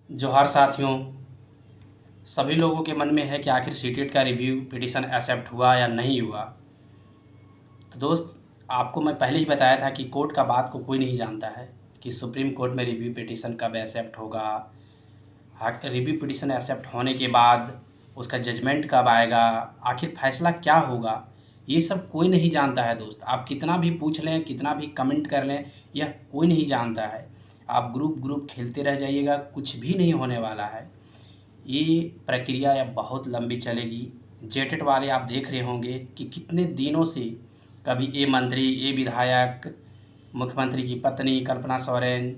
जोहार साथियों। सभी लोगों के मन में है कि आखिर सीटेट का रिव्यू पिटीशन एक्सेप्ट हुआ या नहीं हुआ। तो दोस्त, आपको मैं पहले ही बताया था कि कोर्ट का बात को कोई नहीं जानता है कि सुप्रीम कोर्ट में रिव्यू पिटीशन कब एक्सेप्ट होगा। रिव्यू पिटीशन एक्सेप्ट होने के बाद उसका जजमेंट कब आएगा, आखिर फैसला क्या होगा, ये सब कोई नहीं जानता है दोस्त। आप कितना भी पूछ लें, कितना भी कमेंट कर लें, यह कोई नहीं जानता है। आप ग्रुप खेलते रह जाइएगा, कुछ भी नहीं होने वाला है। ये प्रक्रिया अब बहुत लंबी चलेगी। जेटेट वाले आप देख रहे होंगे कि कितने दिनों से कभी ये मंत्री, ये विधायक, मुख्यमंत्री की पत्नी कल्पना सोरेन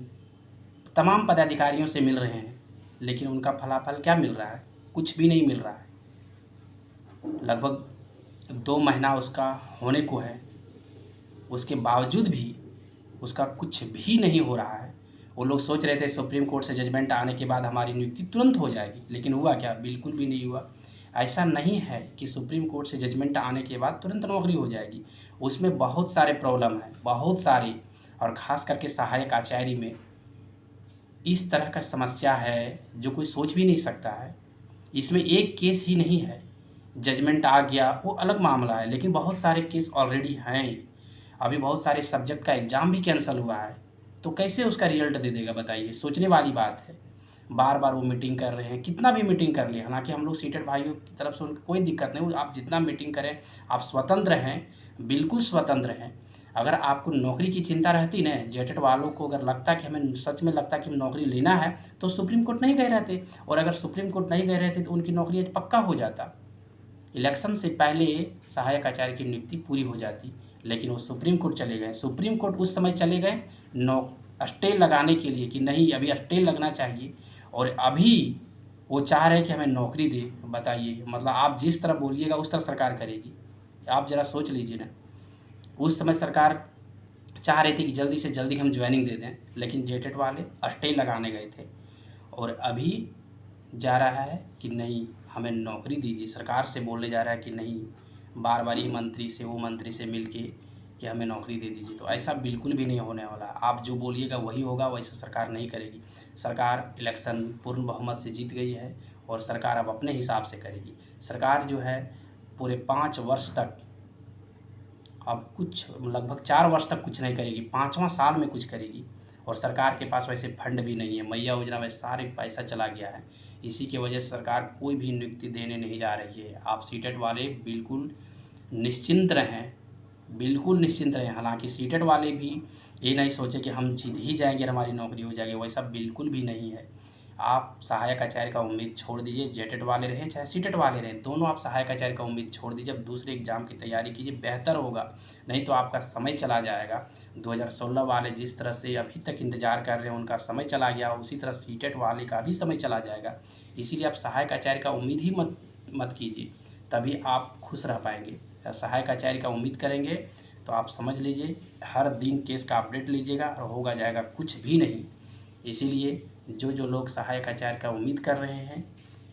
तमाम पदाधिकारियों से मिल रहे हैं, लेकिन उनका फलाफल क्या मिल रहा है? कुछ भी नहीं मिल रहा है। लगभग 2 महीना उसका होने को है, उसके बावजूद भी उसका कुछ भी नहीं हो रहा है। वो लोग सोच रहे थे सुप्रीम कोर्ट से जजमेंट आने के बाद हमारी नियुक्ति तुरंत हो जाएगी, लेकिन हुआ क्या? बिल्कुल भी नहीं हुआ। ऐसा नहीं है कि सुप्रीम कोर्ट से जजमेंट आने के बाद तुरंत नौकरी हो जाएगी। उसमें बहुत सारे प्रॉब्लम हैं, बहुत सारे, और ख़ास करके सहायक आचार्य में इस तरह का समस्या है जो कोई सोच भी नहीं सकता है। इसमें एक केस ही नहीं है, जजमेंट आ गया वो अलग मामला है, लेकिन बहुत सारे केस ऑलरेडी हैं। अभी बहुत सारे सब्जेक्ट का एग्ज़ाम भी कैंसिल हुआ है, तो कैसे उसका रिजल्ट दे देगा बताइए? सोचने वाली बात है। बार बार वो मीटिंग कर रहे हैं, कितना भी मीटिंग कर ले, हालांकि हम लोग सीटेड भाइयों की तरफ से उनको कोई दिक्कत नहीं, आप जितना मीटिंग करें, आप स्वतंत्र हैं, बिल्कुल स्वतंत्र हैं। अगर आपको नौकरी की चिंता रहती ना, जेटेट वालों को अगर लगता कि हमें सच में लगता कि हम नौकरी लेना है, तो सुप्रीम कोर्ट नहीं गए रहते। और अगर सुप्रीम कोर्ट नहीं गए रहते तो उनकी नौकरी आज पक्का हो जाता। इलेक्शन से पहले सहायक आचार्य की नियुक्ति पूरी हो जाती, लेकिन वो सुप्रीम कोर्ट चले गए। सुप्रीम कोर्ट उस समय चले गए स्टे लगाने के लिए कि नहीं, अभी स्टे लगना चाहिए, और अभी वो चाह रहे हैं कि हमें नौकरी दे। बताइए, मतलब आप जिस तरह बोलिएगा उस तरह सरकार करेगी। आप ज़रा सोच लीजिए ना। उस समय सरकार चाह रही थी कि जल्दी से जल्दी हम ज्वाइनिंग दे दें, लेकिन जेटेट वाले स्टे लगाने गए थे, और अभी जा रहा है कि नहीं, हमें नौकरी दीजिए। सरकार से बोलने जा रहा है कि नहीं, बार बार ये मंत्री से वो मंत्री से मिल के कि हमें नौकरी दे दीजिए। तो ऐसा बिल्कुल भी नहीं होने वाला। आप जो बोलिएगा वही होगा, वैसा सरकार नहीं करेगी। सरकार इलेक्शन पूर्ण बहुमत से जीत गई है, और सरकार अब अपने हिसाब से करेगी। सरकार जो है पूरे 5 वर्ष तक, अब कुछ लगभग 4 वर्ष तक कुछ नहीं करेगी, 5वां साल में कुछ करेगी। और सरकार के पास वैसे फंड भी नहीं है, मैया योजना में सारे पैसा चला गया है। इसी की वजह से सरकार कोई भी नियुक्ति देने नहीं जा रही है। आप सीटेट वाले बिल्कुल निश्चिंत रहें, बिल्कुल निश्चिंत रहें। हालांकि सीटेट वाले भी ये नहीं सोचे कि हम जीत ही जाएंगे और हमारी नौकरी हो जाएगी, वैसा बिल्कुल भी नहीं है। आप सहायक आचार्य का उम्मीद छोड़ दीजिए, जेटेट वाले रहें चाहे सीटेट वाले रहें, दोनों आप सहायक आचार्य का उम्मीद छोड़ दीजिए। अब दूसरे एग्ज़ाम की तैयारी कीजिए, बेहतर होगा। नहीं तो आपका समय चला जाएगा। 2016 वाले जिस तरह से अभी तक इंतज़ार कर रहे हैं, उनका समय चला गया, उसी तरह सीटेट वाले का भी समय चला जाएगा। इसीलिए आप सहायक आचार्य का उम्मीद ही मत कीजिए, तभी आप खुश रह पाएंगे। सहायक आचार्य का उम्मीद करेंगे तो आप समझ लीजिए हर दिन केस का अपडेट लीजिएगा और होगा जाएगा कुछ भी नहीं। इसीलिए जो लोग सहायक आचार्य का उम्मीद कर रहे हैं,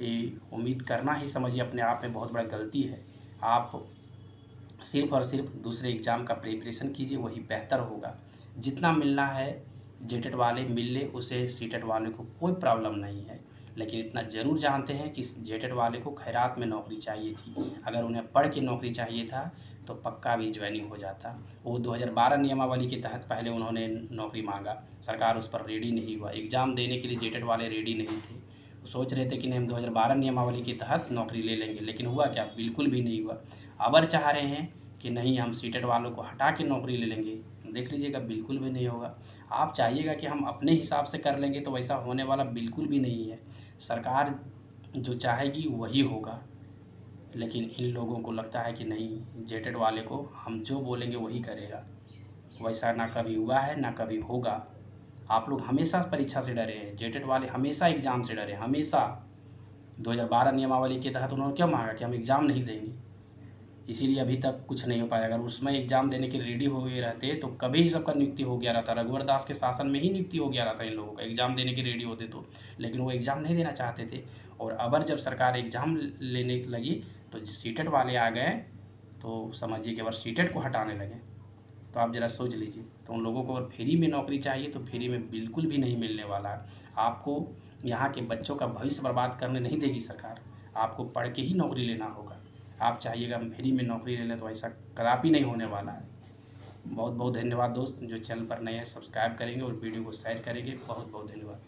ये उम्मीद करना ही समझिए अपने आप में बहुत बड़ा गलती है। आप सिर्फ़ और सिर्फ दूसरे एग्ज़ाम का प्रिपरेशन कीजिए, वही बेहतर होगा। जितना मिलना है जेटेट वाले मिल ले, उसे सीटेट वाले को कोई प्रॉब्लम नहीं है। लेकिन इतना ज़रूर जानते हैं कि जेटेट वाले को खैरात में नौकरी चाहिए थी। अगर उन्हें पढ़ के नौकरी चाहिए था तो पक्का भी ज्वाइनिंग हो जाता। वो 2012 नियमावली के तहत पहले उन्होंने नौकरी मांगा, सरकार उस पर रेडी नहीं हुआ। एग्ज़ाम देने के लिए जेटेट वाले रेडी नहीं थे। वो सोच रहे थे कि नहीं, हम 2012 नियमावली के तहत नौकरी ले लेंगे, लेकिन हुआ क्या? बिल्कुल भी नहीं हुआ। अबर चाह रहे हैं कि नहीं, हम सीटेट वालों को हटा के नौकरी ले लेंगे, देख लीजिएगा बिल्कुल भी नहीं होगा। आप चाहिएगा कि हम अपने हिसाब से कर लेंगे, तो वैसा होने वाला बिल्कुल भी नहीं है। सरकार जो चाहेगी वही होगा, लेकिन इन लोगों को लगता है कि नहीं, जेटेट वाले को हम जो बोलेंगे वही करेगा। वैसा ना कभी हुआ है ना कभी होगा। आप लोग हमेशा परीक्षा से डरे हैं, जेटेट वाले हमेशा एग्ज़ाम से डरे, हमेशा। 2012 नियमावली के तहत उन्होंने क्या मांगा कि हम एग्ज़ाम नहीं देंगे, इसीलिए अभी तक कुछ नहीं हो पाया। अगर उसमें एग्ज़ाम देने के रेडी हो गए रहते तो कभी ही सबका नियुक्ति हो गया रहता। रघुवर दास के शासन में ही नियुक्ति हो गया रहता इन लोगों का, एग्ज़ाम देने के रेडी होते तो। लेकिन वो एग्ज़ाम नहीं देना चाहते थे, और अबर जब सरकार एग्ज़ाम लेने लगी तो सीटेट वाले आ गए, तो समझिए कि अबर सीटेट को हटाने लगे। तो आप ज़रा सोच लीजिए। तो उन लोगों को अगर फ्री में नौकरी चाहिए तो फ्री में बिल्कुल भी नहीं मिलने वाला है। आपको यहाँ के बच्चों का भविष्य बर्बाद करने नहीं देगी सरकार। आपको पढ़ के ही नौकरी लेना होगा। आप चाहिएगा हम फ्री में नौकरी ले लें तो ऐसा कदापि नहीं होने वाला है। बहुत बहुत धन्यवाद दोस्त। जो चैनल पर नए हैं सब्सक्राइब करेंगे और वीडियो को शेयर करेंगे। बहुत बहुत धन्यवाद।